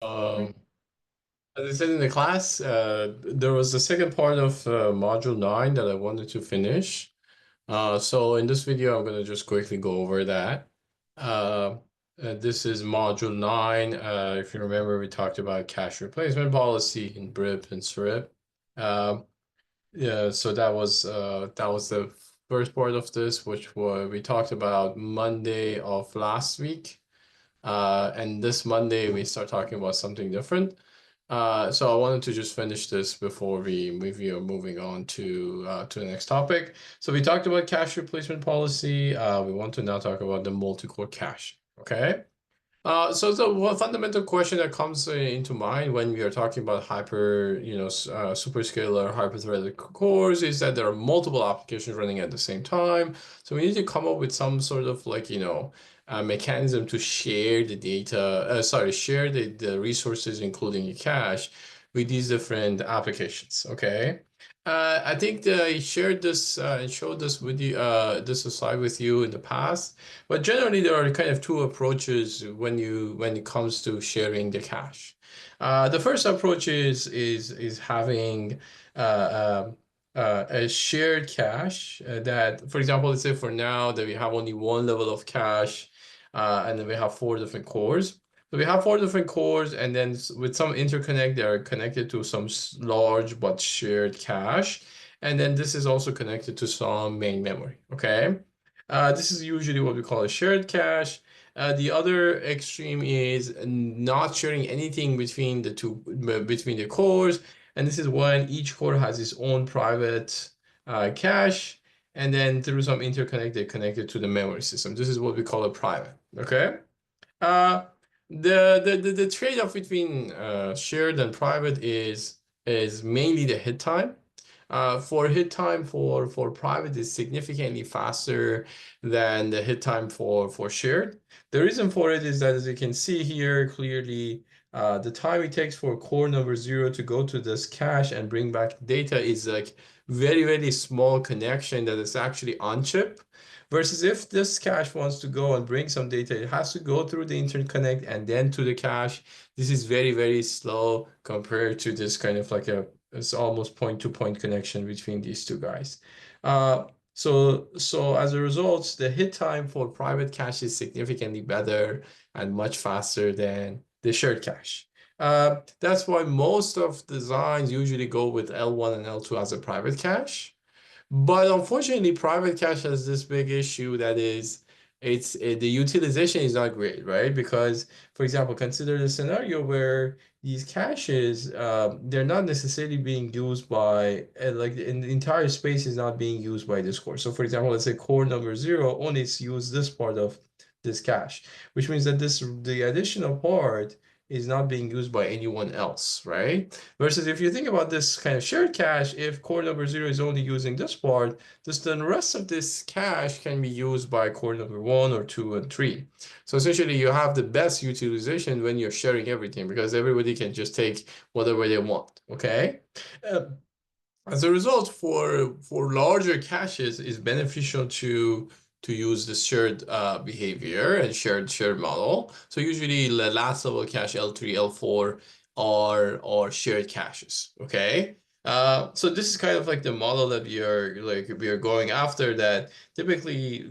Um, as I said in the class, there was the second part of Module 9 that I wanted to finish. So in this video, I'm going to just quickly go over that. Uh, this is Module 9. If you remember, we talked about cache replacement policy in BRIP and SRIP. Um, yeah, so that was the first part of this, which we talked about Monday of last week. And this Monday, we start talking about something different. So I wanted to just finish this before we are moving on to the next topic. So we talked about cache replacement policy. We want to now talk about the multi-core cache. Okay. So the one fundamental question that comes into mind when we are talking about superscalar hyper-threaded cores is that there are multiple applications running at the same time. So we need to come up with some sort of mechanism to share the data, share the resources, including the cache, with these different applications. Okay. I think that I shared this and showed this with you, this slide with you in the past. But generally, there are kind of two approaches when it comes to sharing the cache. The first approach is having uh, a shared cache that, for example, let's say for now that we have only one level of cache, and then we have four different cores. So we have four different cores, and then with some interconnect, they are connected to some large but shared cache. And then this is also connected to some main memory. Okay. This is usually what we call a shared cache. The other extreme is not sharing anything between between the cores. And this is when each core has its own private cache. And then through some interconnect, they connect it to the memory system. This is what we call a private. Okay. Uh, the trade-off between shared and private is mainly the hit time. For hit time for private is significantly faster than the hit time for shared. The reason for it is that, as you can see here clearly, the time it takes for core number 0 to go to this cache and bring back data is like very small connection that is actually on chip. Versus if this cache wants to go and bring some data, it has to go through the interconnect and then to the cache. This is very slow compared to this kind of like it's almost point-to-point connection between these two guys. So as a result, the hit time for private cache is significantly better and much faster than the shared cache. That's why most of designs usually go with L1 and L2 as a private cache. But unfortunately, private cache has this big issue that is, the utilization is not great, right? Because, for example, consider the scenario where these caches, they're not necessarily being used by, like the entire space is not being used by this core. So, for example, let's say core number 0 only use this part of this cache, which means that the additional part is not being used by anyone else, right? Versus if you think about this kind of shared cache, if core number 0 is only using this part, just the rest of this cache can be used by core number 1 or 2 and 3. So essentially you have the best utilization when you're sharing everything because everybody can just take whatever they want, okay? Uh, as a result, for larger caches, it's beneficial to use the shared behavior and shared model. So usually the last level cache L3, L4 are shared caches. Okay. So this is kind of like the model that we are going after that typically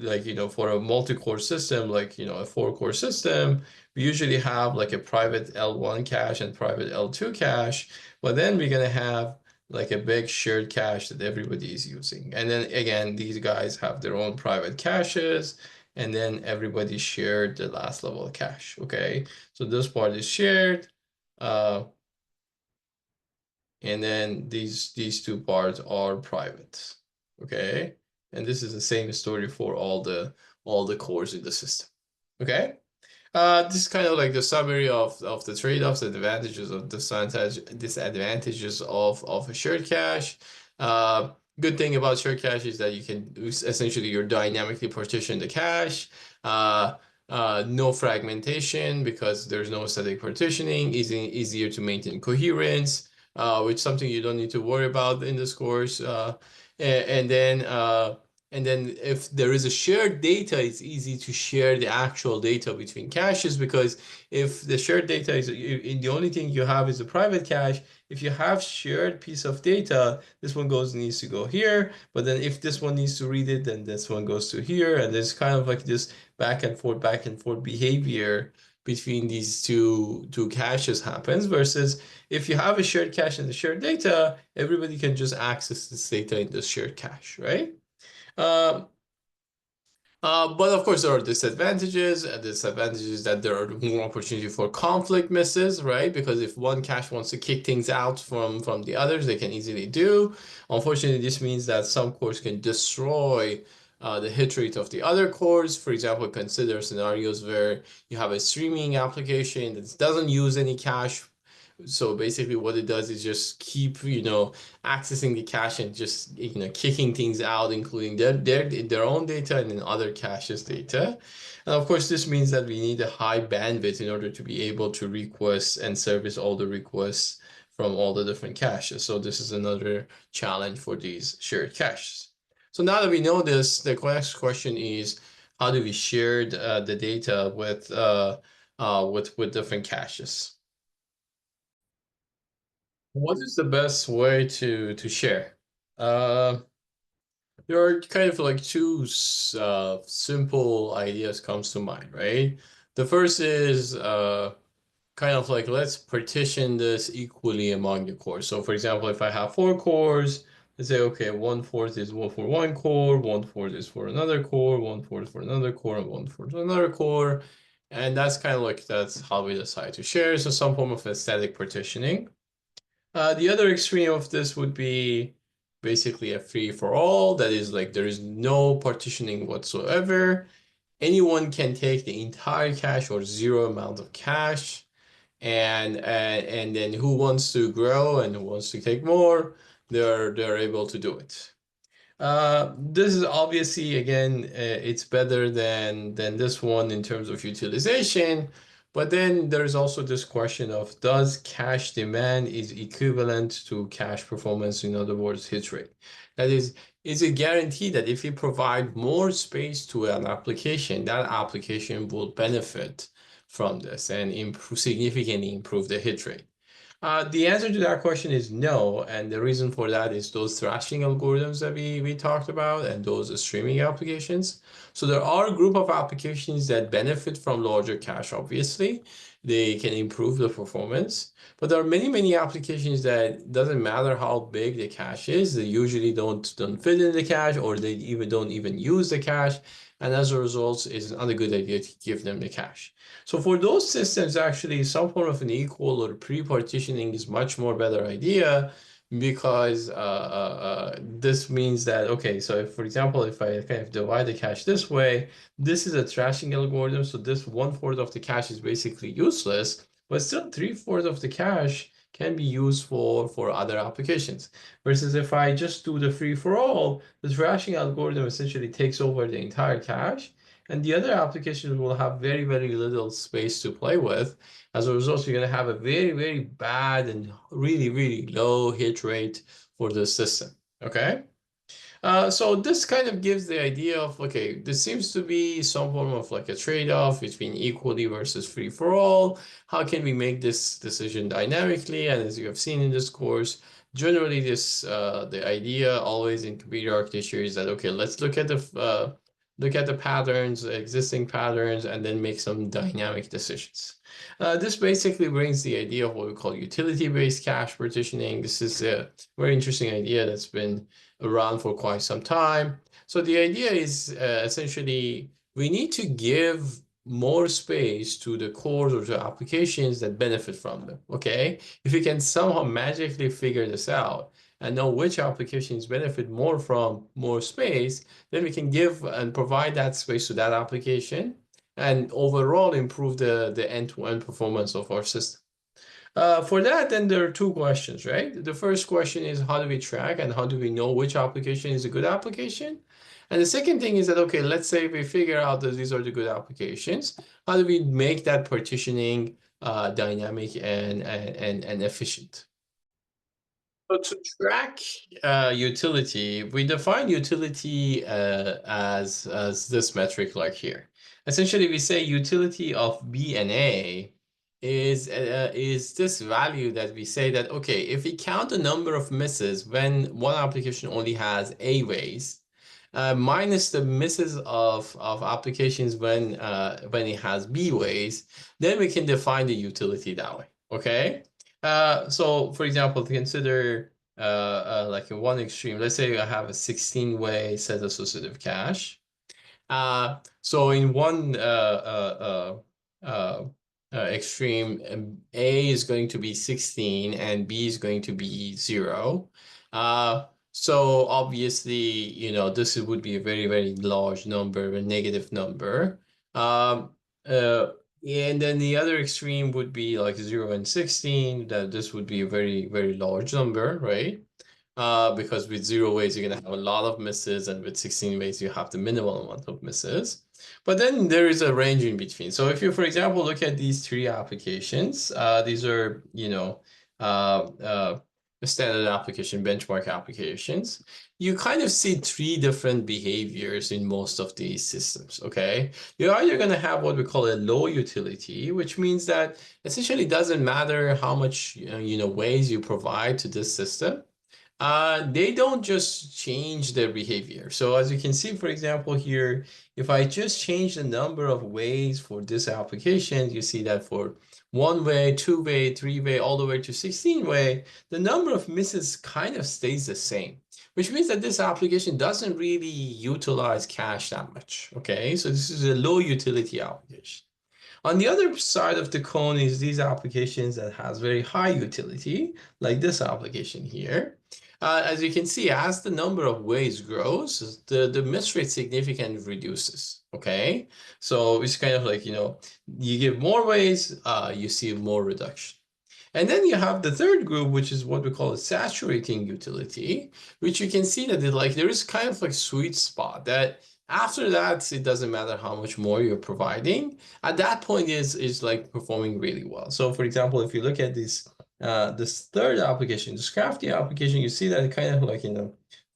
for a multi-core system a 4-core system we usually have like a private L1 cache and private L2 cache, but then we're gonna have like a big shared cache that everybody is using. And then again, these guys have their own private caches, and then everybody shared the last level cache. Okay, so this part is shared, uh, and then these two parts are private. Okay, and this is the same story for all the cores in the system. Okay. This is kind of like the summary of the trade-offs, advantages of disadvantages of a shared cache. Good thing about shared cache is that you can essentially you're dynamically partition the cache. No fragmentation because there's no static partitioning. Easier to maintain coherence, which is something you don't need to worry about in this course. And then And then if there is a shared data, it's easy to share the actual data between caches, because if the shared data is the only thing you have is a private cache, if you have shared piece of data, this one needs to go here, but then if this one needs to read it, then this one goes to here, and there's kind of like this back and forth behavior between these two caches happens, versus if you have a shared cache and the shared data, everybody can just access this data in the shared cache, right? Um, but of course, there are disadvantages. And disadvantages that there are more opportunity for conflict misses, right? Because if one cache wants to kick things out from the others, they can easily do. Unfortunately, this means that some cores can destroy the hit rate of the other cores. For example, consider scenarios where you have a streaming application that doesn't use any cache. So basically what it does is just keep, accessing the cache and just, kicking things out, including their own data and then other caches data. And of course, this means that we need a high bandwidth in order to be able to request and service all the requests from all the different caches. So this is another challenge for these shared caches. So now that we know this, the next question is, how do we share the data with different caches? What is the best way to share? Uh, there are kind of like two simple ideas comes to mind, right? The first is kind of like, let's partition this equally among the cores. So for example, if I have four cores, let's say, okay, 1/4 is for one core, 1/4 is for another core, 1/4 for another core, and 1/4 for another core. And that's kind of like, that's how we decide to share. So some form of aesthetic partitioning. The other extreme of this would be basically a free for all. That is like there is no partitioning whatsoever. Anyone can take the entire cache or zero amount of cache, and then who wants to grow and who wants to take more, they're able to do it. This is obviously, again, it's better than this one in terms of utilization, but then there's also this question of, does cache demand is equivalent to cache performance, in other words, hit rate? That is it guaranteed that if you provide more space to an application, that application will benefit from this and significantly improve the hit rate? The answer to that question is no, and the reason for that is those thrashing algorithms that we talked about and those streaming applications. So there are a group of applications that benefit from larger cache, obviously. They can improve the performance, but there are many applications that doesn't matter how big the cache is, they usually don't fit in the cache, or they even don't even use the cache, and as a result, it's not a good idea to give them the cache. So for those systems, actually, some form of an equal or pre-partitioning is much more better idea, because this means that, okay, so if, for example, if I kind of divide the cache this way, this is a trashing algorithm, so this 1/4 of the cache is basically useless, but still 3/4 of the cache can be used for other applications. Versus if I just do the free for all, the trashing algorithm essentially takes over the entire cache, and the other applications will have very little space to play with. As a result, you're going to have a very bad and really low hit rate for the system. Okay. So this kind of gives the idea of, okay, this seems to be some form of like a trade-off between equally versus free for all. How can we make this decision dynamically? And as you have seen in this course, generally the idea always in computer architecture is that, okay, let's look at the patterns, existing patterns, and then make some dynamic decisions. This basically brings the idea of what we call utility-based cache partitioning. This is a very interesting idea that's been around for quite some time. So the idea is essentially we need to give more space to the cores or to applications that benefit from them. Okay, if we can somehow magically figure this out and know which applications benefit more from more space, then we can give and provide that space to that application and overall improve the end-to-end performance of our system. For that, then there are two questions, right? The first question is, how do we track and how do we know which application is a good application? And the second thing is that, okay, let's say we figure out that these are the good applications. How do we make that partitioning dynamic and efficient? So to track utility, we define utility as this metric like here. Essentially, we say utility of B and A is this value that we say that, okay, if we count the number of misses when one application only has A ways, minus the misses of applications when it has B ways, then we can define the utility that way. Okay. So for example, to consider like in one extreme, let's say I have a 16-way set associative cache. So in one extreme, A is going to be 16 and B is going to be 0. So obviously, this would be a very, very large number, a negative number. Um, uh, and then the other extreme would be like 0 and 16, that this would be a very, very large number, right? Because with 0 ways, you're going to have a lot of misses, and with 16 ways, you have the minimal amount of misses. But then there is a range in between. So if you, for example, look at these three applications, these are, uh, uh, standard application, benchmark applications. You kind of see three different behaviors in most of these systems, okay? You're either going to have what we call a low utility, which means that essentially doesn't matter how much, ways you provide to this system. They don't just change their behavior. So as you can see, for example, here, if I just change the number of ways for this application, you see that for 1-way, 2-way, 3-way, all the way to 16-way, the number of misses kind of stays the same, which means that this application doesn't really utilize cache that much. Okay, so this is a low utility application. On the other side of the cone is these applications that has very high utility, like this application here. As you can see, as the number of ways grows, the miss rate significantly reduces. Okay, so it's kind of like, you give more ways, you see more reduction. And then you have the third group, which is what we call a saturating utility, which you can see that there is kind of like sweet spot that after that, it doesn't matter how much more you're providing. At that point is like performing really well. So for example, if you look at this third application, this crafty application, you see that it kind of like,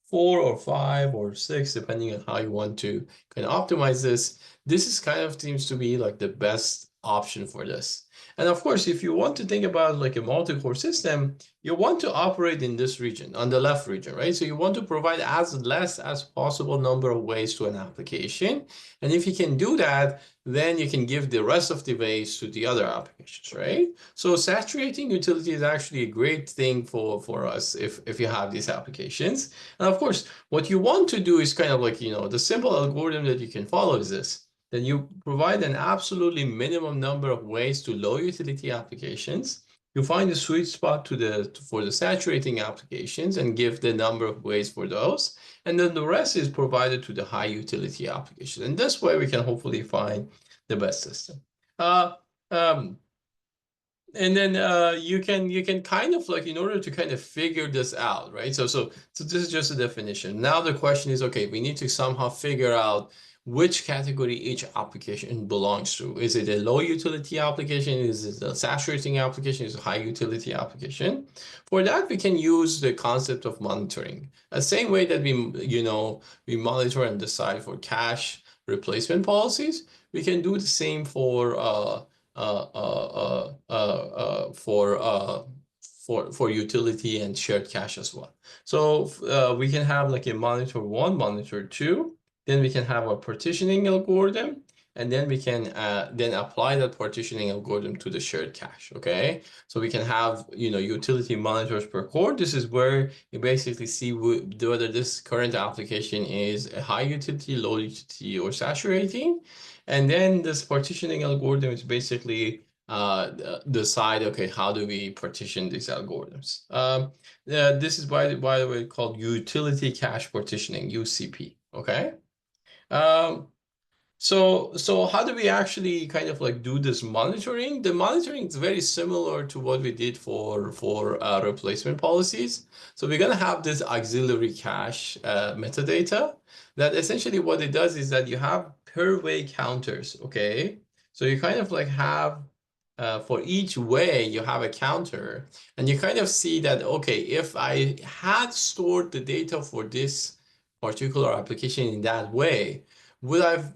4 or 5 or 6, depending on how you want to kind of optimize this. This is kind of seems to be like the best option for this. And of course, if you want to think about like a multi-core system, you want to operate in this region, on the left region, right? So you want to provide as less as possible number of ways to an application. And if you can do that, then you can give the rest of the ways to the other applications, right? So saturating utility is actually a great thing for us if you have these applications. And of course, what you want to do is kind of like, the simple algorithm that you can follow is this. Then you provide an absolutely minimum number of ways to low utility applications. You find the sweet spot for the saturating applications and give the number of ways for those. And then the rest is provided to the high utility applications. And this way we can hopefully find the best system. Uh, um, and then you can kind of like, in order to kind of figure this out, right? So this is just a definition. Now the question is, okay, we need to somehow figure out which category each application belongs to. Is it a low utility application? Is it a saturating application? Is it a high utility application? For that, we can use the concept of monitoring. The same way that we monitor and decide for cache replacement policies, we can do the same for utility and shared cache as well. So we can have like a monitor 1, monitor 2, then we can have a partitioning algorithm, and then we can then apply that partitioning algorithm to the shared cache. Okay, so we can have utility monitors per core. This is where you basically see whether this current application is a high utility, low utility, or saturating. And then this partitioning algorithm is basically decide, okay, how do we partition these algorithms? This is by the way called utility cache partitioning, UCP. Okay. Um, so how do we actually kind of like do this monitoring? The monitoring is very similar to what we did for replacement policies. So we're gonna have this auxiliary cache metadata that essentially what it does is that you have per way counters. Okay, so you kind of like have for each way you have a counter, and you kind of see that, okay, if I had stored the data for this particular application in that way, would I've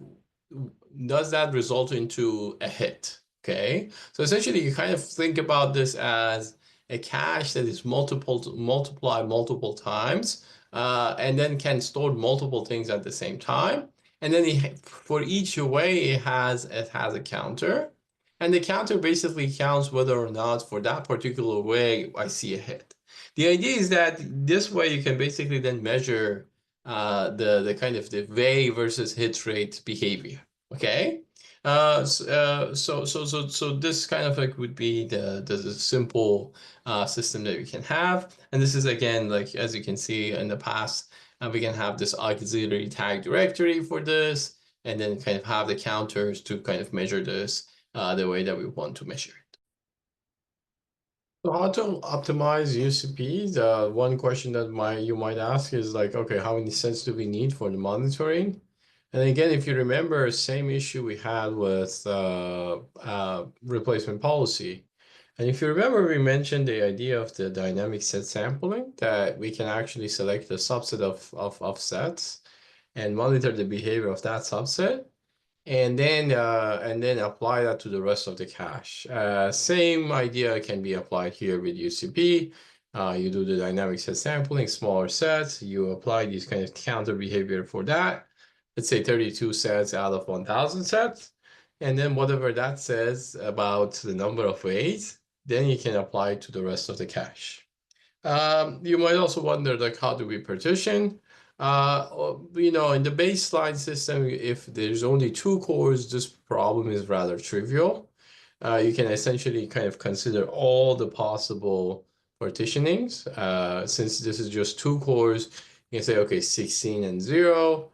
does that result into a hit? Okay, so essentially you kind of think about this as a cache that is multiplied multiple times, and then can store multiple things at the same time. And then for each way it has a counter, and the counter basically counts whether or not for that particular way I see a hit. The idea is that this way you can basically then measure the kind of the way versus hit rate behavior. Okay. So this kind of like would be the simple system that we can have. And this is again, like as you can see in the past, we can have this auxiliary tag directory for this, and then kind of have the counters to kind of measure this the way that we want to measure it. So how to optimize UCP? The one question that you might ask is like, okay, how many sets do we need for the monitoring? And again, if you remember, same issue we had with replacement policy. And if you remember, we mentioned the idea of the dynamic set sampling, that we can actually select a subset of sets and monitor the behavior of that subset, and then apply that to the rest of the cache. Same idea can be applied here with UCP. You do the dynamic set sampling, smaller sets. You apply these kind of counter behavior for that. Let's say 32 sets out of 1,000 sets. And then whatever that says about the number of ways, then you can apply it to the rest of the cache. You might also wonder, like, how do we partition? In the baseline system, if there's only 2 cores, this problem is rather trivial. You can essentially kind of consider all the possible partitionings. Since this is just 2 cores, you can say, okay, 16 and 0,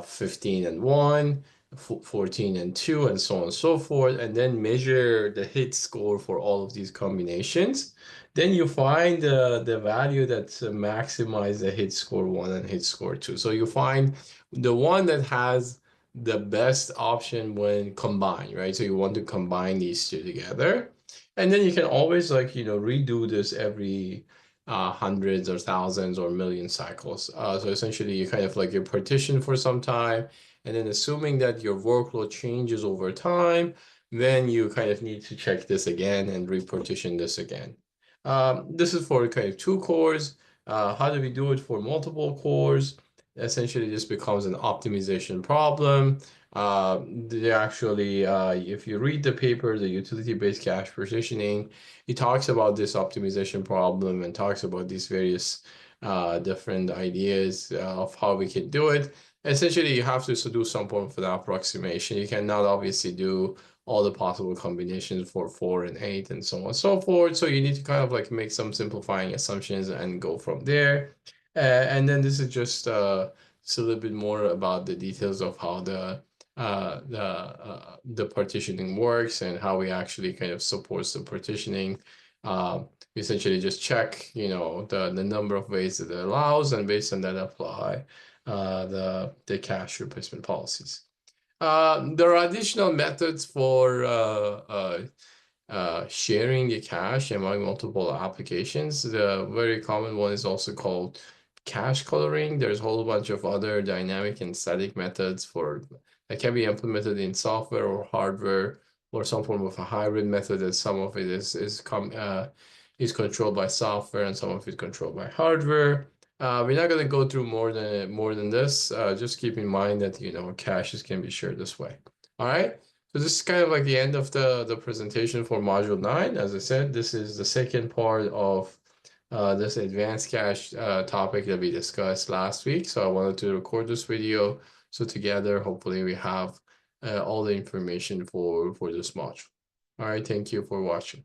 15 and 1, 14 and 2, and so on and so forth, and then measure the hit score for all of these combinations. Then you find the value that maximize the hit score 1 and hit score 2. So you find the one that has the best option when combined, right? So you want to combine these two together. And then you can always redo this every hundreds or thousands or million cycles. So essentially you kind of like you partition for some time, and then assuming that your workload changes over time, then you kind of need to check this again and repartition this again. This is for kind of 2 cores. How do we do it for multiple cores? Essentially, this becomes an optimization problem. If you read the paper, the utility-based cache partitioning, it talks about this optimization problem and talks about these various different ideas of how we can do it. Essentially, you have to do some form of an approximation. You cannot obviously do all the possible combinations for 4 and 8 and so on and so forth. So you need to kind of like make some simplifying assumptions and go from there. And then this is just a little bit more about the details of how the partitioning works and how we actually kind of supports the partitioning. We essentially just check, the number of ways that it allows, and based on that apply the cache replacement policies. There are additional methods for sharing the cache among multiple applications. The very common one is also called cache coloring. There's a whole bunch of other dynamic and static methods that can be implemented in software or hardware, or some form of a hybrid method, that some of it is controlled by software and some of it controlled by hardware. We're not going to go through more than this. Just keep in mind that caches can be shared this way. All right. So this is kind of like the end of the presentation for Module 9. As I said, this is the second part of this advanced cache topic that we discussed last week. So I wanted to record this video. So together, hopefully we have all the information for this module. All right. Thank you for watching.